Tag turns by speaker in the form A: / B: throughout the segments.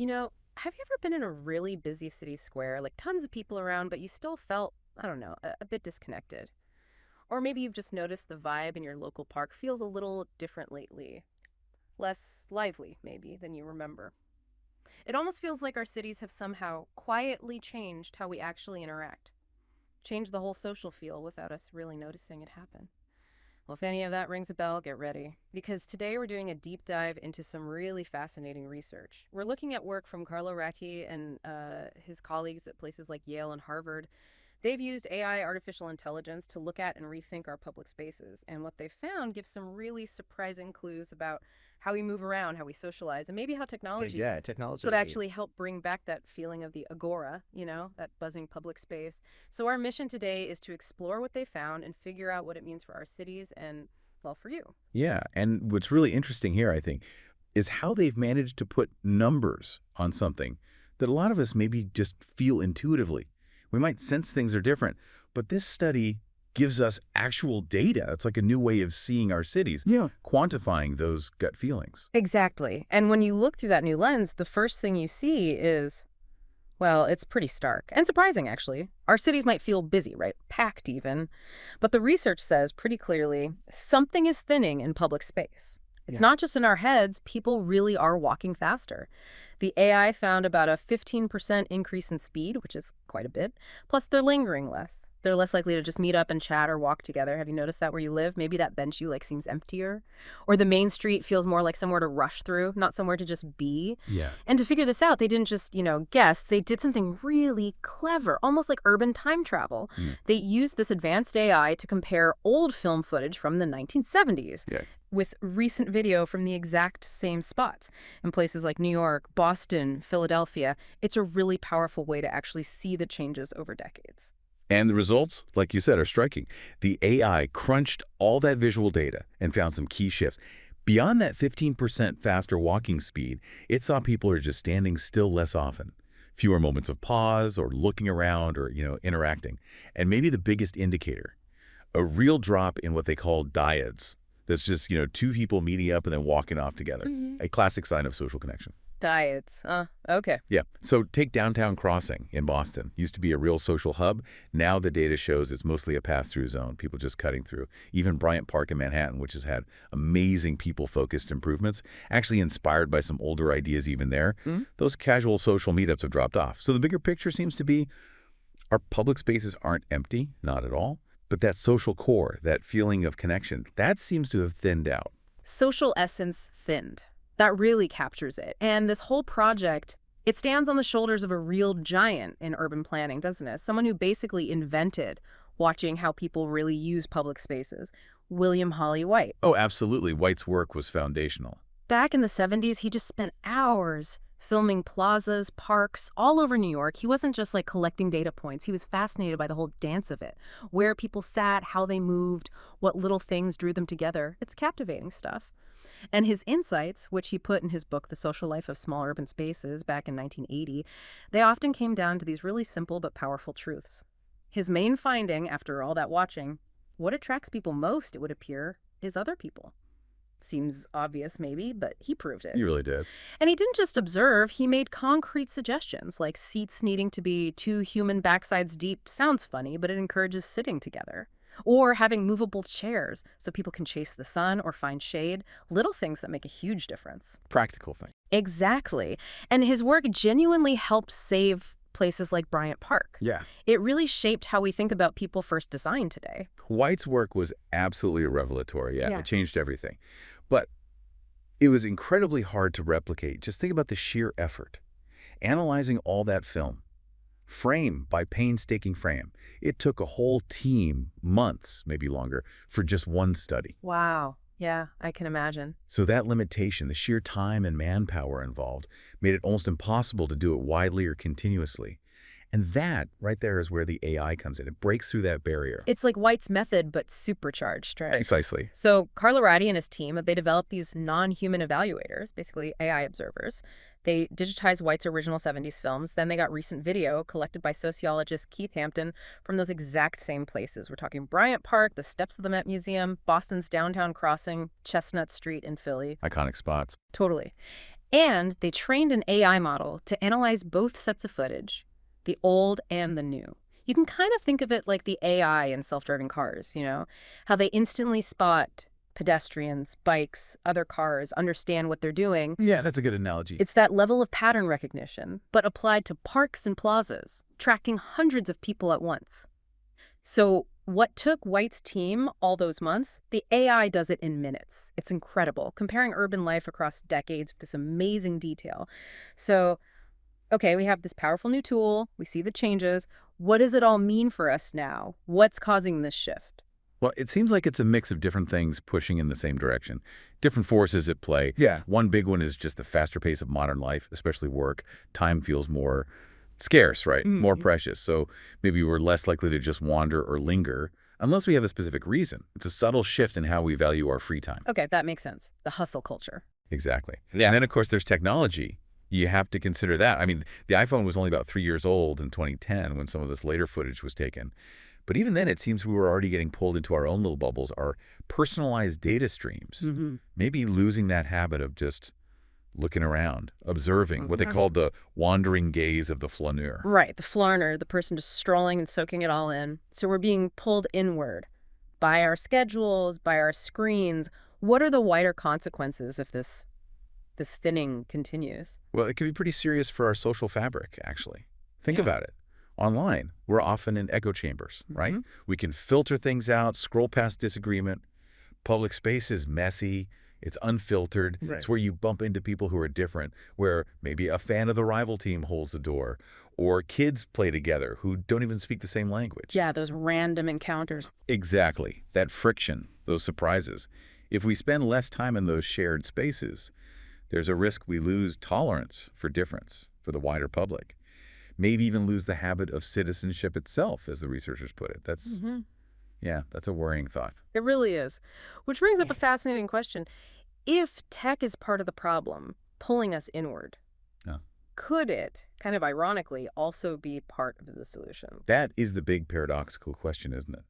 A: Have you ever been in a really busy city square, like tons of people around, but you still felt, I don't know, a bit disconnected? Or maybe you've just noticed the vibe in your local park feels a little different lately, less lively, maybe, than you remember. It almost feels like our cities have somehow quietly changed how we actually interact, changed the whole social feel without us really noticing it happen. Well, if any of that rings a bell, get ready. Because today we're doing a deep dive into some really fascinating research. We're looking at work from Carlo Ratti and his colleagues at places like Yale and Harvard. They've used AI, artificial intelligence, to look at and rethink our public spaces. And what they found gives some really surprising clues about how we move around, how we socialize, and maybe how technology
B: Yeah,
A: could
B: technology.
A: actually help bring back that feeling of the agora, that buzzing public space. So our mission today is to explore what they found and figure out what it means for our cities and, well, for you.
C: Yeah, and what's really interesting here, I think, is how they've managed to put numbers on something that a lot of us maybe just feel intuitively. We might sense things are different, but this study gives us actual data. It's like a new way of seeing our cities,
B: Yeah.
C: quantifying those gut feelings.
A: Exactly. And when you look through that new lens, the first thing you see is, well, it's pretty stark and surprising, actually. Our cities might feel busy, right? Packed even. But the research says pretty clearly something is thinning in public space. It's
B: Yeah.
A: not just in our heads, people really are walking faster. The AI found about a 15% increase in speed, which is quite a bit, plus they're lingering less. They're less likely to just meet up and chat or walk together. Have you noticed that where you live? Maybe that bench you like seems emptier. Or the main street feels more like somewhere to rush through, not somewhere to just be.
C: Yeah.
A: And to figure this out, they didn't just, guess. They did something really clever, almost like urban time travel.
C: Mm.
A: They used this advanced AI to compare old film footage from the 1970s
C: Yeah.
A: with recent video from the exact same spots in places like New York, Boston, Philadelphia. It's a really powerful way to actually see the changes over decades.
C: And the results, like you said, are striking. The AI crunched all that visual data and found some key shifts. Beyond that 15% faster walking speed, it saw people are just standing still less often. Fewer moments of pause or looking around or, interacting. And maybe the biggest indicator, a real drop in what they call dyads. That's just, two people meeting up and then walking off together. A classic sign of social connection.
A: Diets. Okay.
C: Yeah. So take Downtown Crossing in Boston. Used to be a real social hub. Now the data shows it's mostly a pass-through zone, people just cutting through. Even Bryant Park in Manhattan, which has had amazing people-focused improvements, actually inspired by some older ideas even there. Those casual social meetups have dropped off. So the bigger picture seems to be our public spaces aren't empty, not at all. But that social core, that feeling of connection, that seems to have thinned out.
A: Social essence thinned. That really captures it. And this whole project, it stands on the shoulders of a real giant in urban planning, doesn't it? Someone who basically invented watching how people really use public spaces, William Hawley Whyte.
C: Oh, absolutely. White's work was foundational.
A: Back in the 70s, he just spent hours filming plazas, parks, all over New York. He wasn't just like collecting data points. He was fascinated by the whole dance of it, where people sat, how they moved, what little things drew them together. It's captivating stuff. And his insights, which he put in his book, The Social Life of Small Urban Spaces, back in 1980, they often came down to these really simple but powerful truths. His main finding, after all that watching, what attracts people most, it would appear, is other people. Seems obvious, maybe, but he proved it.
C: You really did.
A: And he didn't just observe, he made concrete suggestions, like seats needing to be 2 human backsides deep. Sounds funny, but it encourages sitting together. Or having movable chairs so people can chase the sun or find shade. Little things that make a huge difference.
C: Practical thing.
A: Exactly. And his work genuinely helped save places like Bryant Park.
C: Yeah.
A: It really shaped how we think about people-first design today.
C: White's work was absolutely revelatory. Yeah,
A: Yeah.
C: It changed everything. But it was incredibly hard to replicate. Just think about the sheer effort. Analyzing all that film, frame by painstaking frame. It took a whole team, months, maybe longer, for just one study.
A: Wow. Yeah, I can imagine.
C: So that limitation, the sheer time and manpower involved, made it almost impossible to do it widely or continuously. And that, right there, is where the AI comes in. It breaks through that barrier.
A: It's like White's method, but supercharged, right?
C: Precisely.
A: So Carlo Ratti and his team, they developed these non-human evaluators, basically AI observers. They digitized White's original 70s films. Then they got recent video collected by sociologist Keith Hampton from those exact same places. We're talking Bryant Park, the steps of the Met Museum, Boston's Downtown Crossing, Chestnut Street in Philly.
C: Iconic spots.
A: Totally. And they trained an AI model to analyze both sets of footage, the old and the new. You can kind of think of it like the AI in self-driving cars, how they instantly spot pedestrians, bikes, other cars, understand what they're doing.
C: Yeah, that's a good analogy.
A: It's that level of pattern recognition, but applied to parks and plazas, tracking hundreds of people at once. So what took Whyte's team all those months, the AI does it in minutes. It's incredible, comparing urban life across decades with this amazing detail. So, okay, we have this powerful new tool. We see the changes. What does it all mean for us now? What's causing this shift?
C: Well, it seems like it's a mix of different things pushing in the same direction. Different forces at play.
B: Yeah.
C: One big one is just the faster pace of modern life, especially work. Time feels more scarce, right? More precious. So maybe we're less likely to just wander or linger unless we have a specific reason. It's a subtle shift in how we value our free time.
A: Okay, that makes sense. The hustle culture.
C: Exactly.
B: Yeah.
C: And then, of course, there's technology. You have to consider that. I mean, the iPhone was only about 3 years old in 2010 when some of this later footage was taken. But even then, it seems we were already getting pulled into our own little bubbles, our personalized data streams. Maybe losing that habit of just looking around, observing, what they call the wandering gaze of the flaneur.
A: Right, the flarner, the person just strolling and soaking it all in. So we're being pulled inward by our schedules, by our screens. What are the wider consequences if this thinning continues?
C: Well, it can be pretty serious for our social fabric, actually. Think about it. Online, we're often in echo chambers, right? We can filter things out, scroll past disagreement. Public space is messy. It's unfiltered.
B: Right.
C: It's where you bump into people who are different, where maybe a fan of the rival team holds the door, or kids play together who don't even speak the same language.
A: Yeah, those random encounters.
C: Exactly. That friction, those surprises. If we spend less time in those shared spaces, there's a risk we lose tolerance for difference for the wider public. Maybe even lose the habit of citizenship itself, as the researchers put it. That's, yeah, that's a worrying thought.
A: It really is. Which brings up a fascinating question. If tech is part of the problem, pulling us inward, could it, kind of ironically, also be part of the solution?
C: That is the big paradoxical question, isn't it?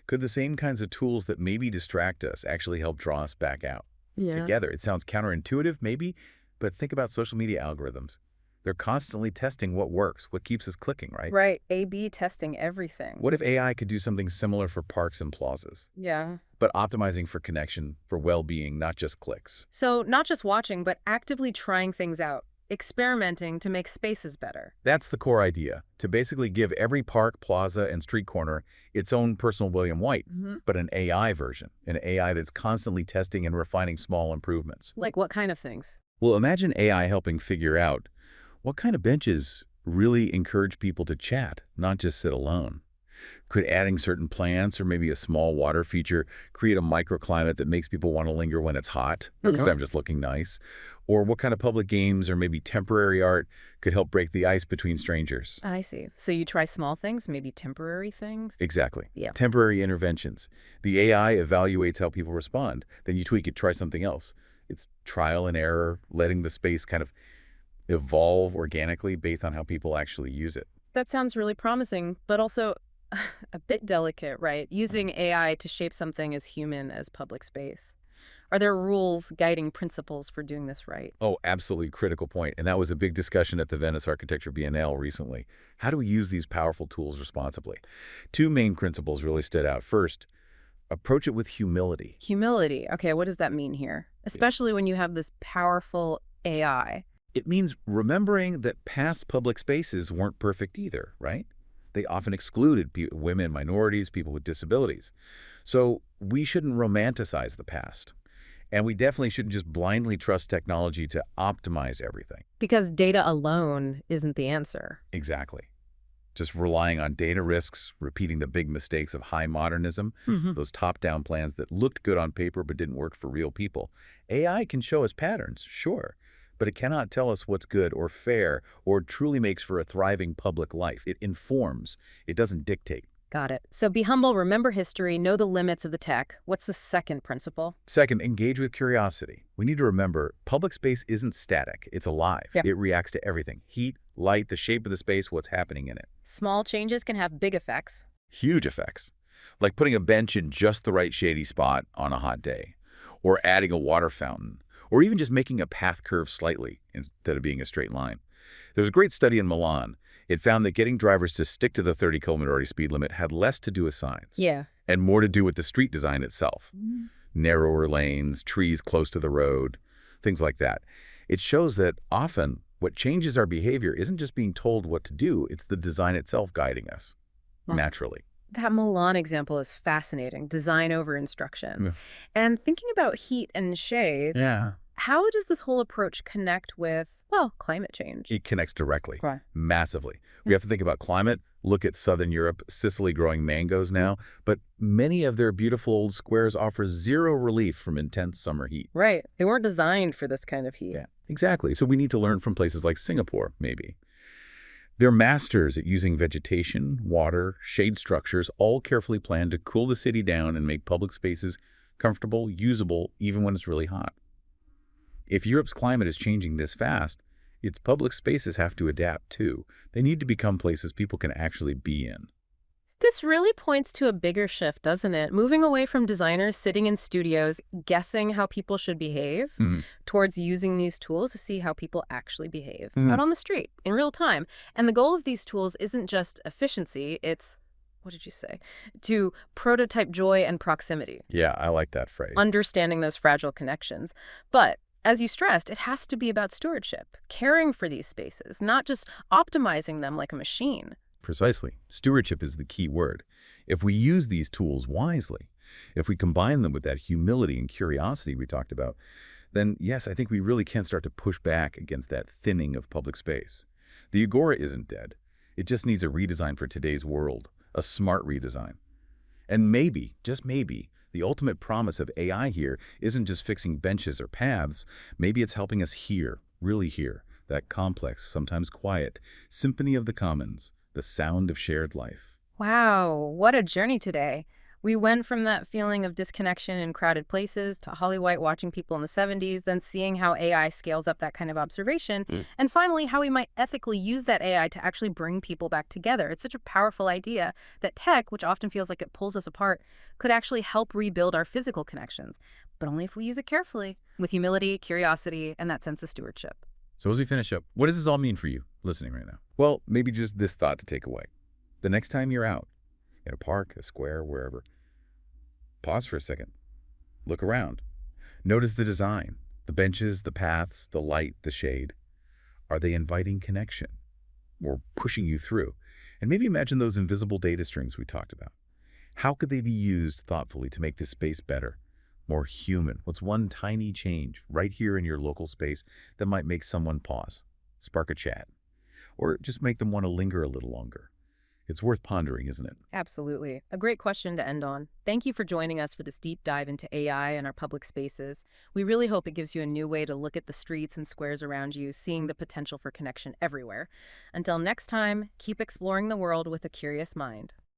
C: Could the same kinds of tools that maybe distract us actually help draw us back out together? It sounds counterintuitive, maybe, but think about social media algorithms. They're constantly testing what works, what keeps us clicking, right?
A: Right, A/B testing everything.
C: What if AI could do something similar for parks and plazas,
A: Yeah.
C: but optimizing for connection, for well-being, not just clicks?
A: So not just watching, but actively trying things out, experimenting to make spaces better.
C: That's the core idea, to basically give every park, plaza, and street corner its own personal William Whyte, but an AI version, an AI that's constantly testing and refining small improvements.
A: Like what kind of things?
C: Well, imagine AI helping figure out what kind of benches really encourage people to chat, not just sit alone. Could adding certain plants or maybe a small water feature create a microclimate that makes people want to linger when it's hot, because I'm just looking nice? Or what kind of public games or maybe temporary art could help break the ice between strangers?
A: I see. So you try small things, maybe temporary things?
C: Exactly.
A: Yeah.
C: Temporary interventions. The AI evaluates how people respond. Then you tweak it, try something else. It's trial and error, letting the space kind of evolve organically based on how people actually use it.
A: That sounds really promising, but also a bit delicate, right? Using AI to shape something as human as public space. Are there rules, guiding principles for doing this right?
C: Oh, absolutely critical point. And that was a big discussion at the Venice Architecture Biennale recently. How do we use these powerful tools responsibly? Two main principles really stood out. First, approach it with humility.
A: Humility. Okay, what does that mean here? Especially when you have this powerful AI.
C: It means remembering that past public spaces weren't perfect either, right? They often excluded women, minorities, people with disabilities. So we shouldn't romanticize the past. And we definitely shouldn't just blindly trust technology to optimize everything.
A: Because data alone isn't the answer.
C: Exactly. Just relying on data risks, repeating the big mistakes of high modernism, those top-down plans that looked good on paper but didn't work for real people. AI can show us patterns, sure, but it cannot tell us what's good or fair or truly makes for a thriving public life. It informs. It doesn't dictate.
A: Got it. So be humble, remember history, know the limits of the tech. What's the second principle?
C: Second, engage with curiosity. We need to remember public space isn't static. It's alive.
A: Yep.
C: It reacts to everything. Heat, light, the shape of the space, what's happening in it.
A: Small changes can have big effects.
C: Huge effects. Like putting a bench in just the right shady spot on a hot day, or adding a water fountain, or even just making a path curve slightly instead of being a straight line. There's a great study in Milan. It found that getting drivers to stick to the 30-kilometer speed limit had less to do with signs
A: Yeah.
C: and more to do with the street design itself. Narrower lanes, trees close to the road, things like that. It shows that often what changes our behavior isn't just being told what to do, it's the design itself guiding us naturally.
A: That Milan example is fascinating. Design over instruction.
C: Yeah.
A: And thinking about heat and shade,
C: Yeah.
A: how does this whole approach connect with, well, climate change?
C: It connects directly,
A: Right.
C: massively. We have to think about climate. Look at Southern Europe, Sicily growing mangoes now, but many of their beautiful old squares offer zero relief from intense summer heat.
A: Right. They weren't designed for this kind of heat.
C: Yeah, exactly. So we need to learn from places like Singapore, maybe. They're masters at using vegetation, water, shade structures, all carefully planned to cool the city down and make public spaces comfortable, usable, even when it's really hot. If Europe's climate is changing this fast, its public spaces have to adapt too. They need to become places people can actually be in.
A: This really points to a bigger shift, doesn't it? Moving away from designers sitting in studios guessing how people should behave towards using these tools to see how people actually behave out on the street in real time. And the goal of these tools isn't just efficiency, it's, what did you say? To prototype joy and proximity.
C: Yeah, I like that phrase.
A: Understanding those fragile connections. But as you stressed, it has to be about stewardship, caring for these spaces, not just optimizing them like a machine.
C: Precisely. Stewardship is the key word. If we use these tools wisely, if we combine them with that humility and curiosity we talked about, then yes, I think we really can start to push back against that thinning of public space. The agora isn't dead. It just needs a redesign for today's world, a smart redesign. And maybe, just maybe, the ultimate promise of AI here isn't just fixing benches or paths. Maybe it's helping us hear, really hear, that complex, sometimes quiet, symphony of the commons, the sound of shared life.
A: Wow, what a journey today. We went from that feeling of disconnection in crowded places to Holly Whyte watching people in the 70s, then seeing how AI scales up that kind of observation, and finally how we might ethically use that AI to actually bring people back together. It's such a powerful idea that tech, which often feels like it pulls us apart, could actually help rebuild our physical connections, but only if we use it carefully, with humility, curiosity, and that sense of stewardship.
C: So as we finish up, what does this all mean for you listening right now? Well, maybe just this thought to take away. The next time you're out, in a park, a square, wherever, pause for a second. Look around. Notice the design, the benches, the paths, the light, the shade. Are they inviting connection or pushing you through? And maybe imagine those invisible data strings we talked about. How could they be used thoughtfully to make this space better, more human? What's one tiny change right here in your local space that might make someone pause, spark a chat, or just make them want to linger a little longer? It's worth pondering, isn't it?
A: Absolutely. A great question to end on. Thank you for joining us for this deep dive into AI and our public spaces. We really hope it gives you a new way to look at the streets and squares around you, seeing the potential for connection everywhere. Until next time, keep exploring the world with a curious mind.